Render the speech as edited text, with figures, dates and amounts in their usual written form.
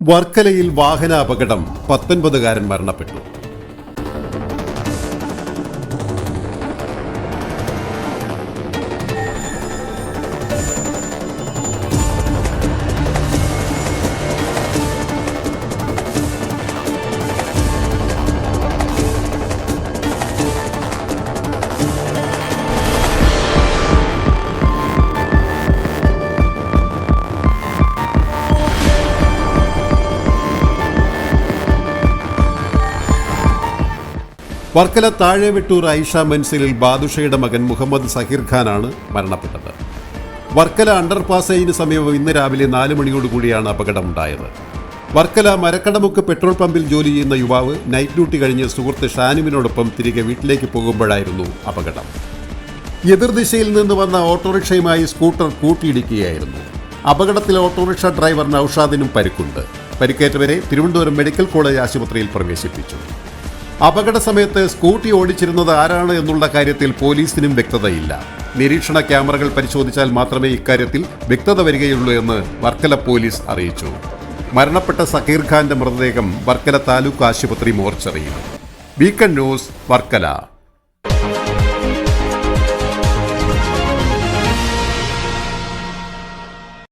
വർക്കലയിൽ വാഹനാപകടം 19കാരൻ മരണപ്പെട്ടു. വർക്കല താഴെവെട്ടൂർ ഐഷ മൻസിലിൽ ബാദുഷയുടെ മകൻ മുഹമ്മദ് സഹീർ ഖാനാണ് മരണപ്പെട്ടത്. വർക്കല അണ്ടർപാസയിന് സമീപം ഇന്ന് രാവിലെ 4 മണിയോടുകൂടിയാണ് അപകടമുണ്ടായത്. വർക്കല മരക്കടമുക്ക് പെട്രോൾ പമ്പിൽ ജോലി ചെയ്യുന്ന യുവാവ് നൈറ്റ് ഡ്യൂട്ടി കഴിഞ്ഞ് സുഹൃത്ത് ഷാനുവിനോടൊപ്പം തിരികെ വീട്ടിലേക്ക് പോകുമ്പോഴായിരുന്നു അപകടം. എതിർദിശയിൽ നിന്ന് വന്ന ഓട്ടോറിക്ഷയുമായി സ്കൂട്ടർ കൂട്ടിയിടിക്കുകയായിരുന്നു. അപകടത്തിൽ ഓട്ടോറിക്ഷ ഡ്രൈവർ നൌഷാദിനും പരിക്കുണ്ട്. പരിക്കേറ്റവരെ തിരുവനന്തപുരം മെഡിക്കൽ കോളേജ് ആശുപത്രിയിൽ പ്രവേശിപ്പിച്ചു. അപകട സമയത്ത് സ്കൂട്ടി ഓടിച്ചിരുന്നത് ആരാണ് എന്നുള്ള കാര്യത്തിൽ പോലീസിനും വ്യക്തതയില്ല. നിരീക്ഷണ ക്യാമറകൾ പരിശോധിച്ചാൽ മാത്രമേ ഇക്കാര്യത്തിൽ വ്യക്തത വരികയുള്ളൂ എന്ന് വർക്കല പോലീസ് അറിയിച്ചു. മരണപ്പെട്ട സക്കീർ ഖാന്റെ മൃതദേഹം വർക്കല താലൂക്ക് ആശുപത്രി മോർച്ചറിയിൽ. Weekend news, Varkala.